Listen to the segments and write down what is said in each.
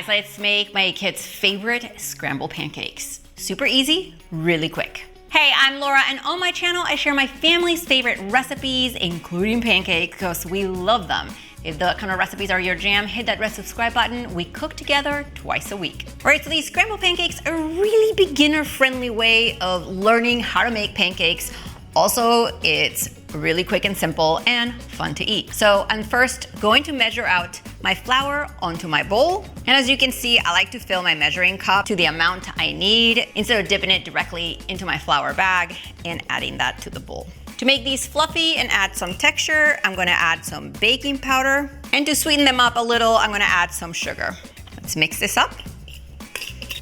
guys, let's make my kids' favorite scrambled pancakes. Super easy, really quick. Hey, I'm Laura, and on my channel, I share my family's favorite recipes, including pancakes, because we love them. If the kind of recipes are your jam, hit that red subscribe button. We cook together twice a week. All right, so these scrambled pancakes are a really beginner-friendly way of learning how to make pancakes. Also, it's really quick and simple and fun to eat. So I'm first going to measure out my flour onto my bowl. And as you can see, I like to fill my measuring cup to the amount I need instead of dipping it directly into my flour bag and adding that to the bowl. To make these fluffy and add some texture, I'm gonna add some baking powder. And to sweeten them up a little, I'm gonna add some sugar. Let's mix this up.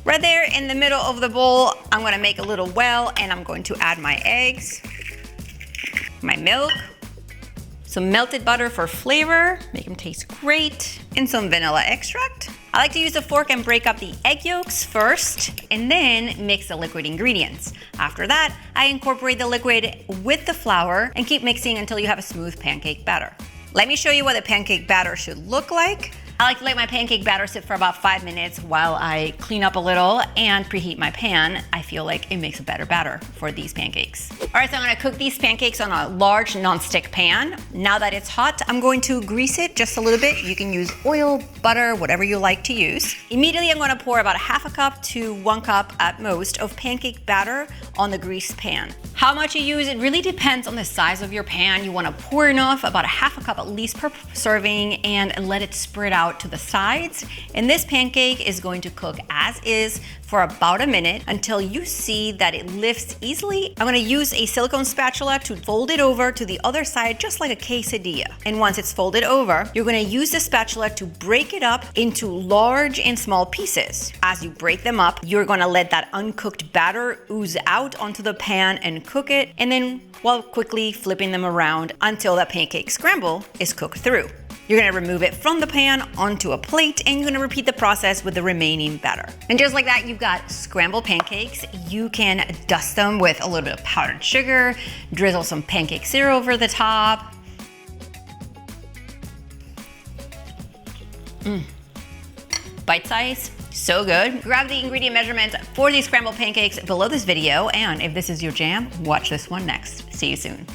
Right there in the middle of the bowl, I'm gonna make a little well and I'm going to add my eggs, my milk, some melted butter for flavor, make them taste great, and some vanilla extract. I like to use a fork and break up the egg yolks first, and then mix the liquid ingredients. After that, I incorporate the liquid with the flour and keep mixing until you have a smooth pancake batter. Let me show you what the pancake batter should look like. I like to let my pancake batter sit for about 5 minutes while I clean up a little and preheat my pan. I feel like it makes a better batter for these pancakes. All right, so I'm gonna cook these pancakes on a large nonstick pan. Now that it's hot, I'm going to grease it just a little bit. You can use oil, butter, whatever you like to use. Immediately, I'm gonna pour about 1/2 cup to 1 cup at most of pancake batter on the greased pan. How much you use, it really depends on the size of your pan. You wanna pour enough, about 1/2 cup at least per serving, and let it spread out to the sides. And this pancake is going to cook as is for about a minute until you see that it lifts easily. I'm gonna use a silicone spatula to fold it over to the other side just like a quesadilla. And once it's folded over, you're gonna use the spatula to break it up into large and small pieces. As you break them up, you're gonna let that uncooked batter ooze out onto the pan and cook it, and then while quickly flipping them around until the pancake scramble is cooked through. You're gonna remove it from the pan onto a plate, and you're gonna repeat the process with the remaining batter. And just like that, you've got scrambled pancakes. You can dust them with a little bit of powdered sugar, drizzle some pancake syrup over the top. Bite size, so good. Grab the ingredient measurements for these scrambled pancakes below this video, and if this is your jam, watch this one next. See you soon.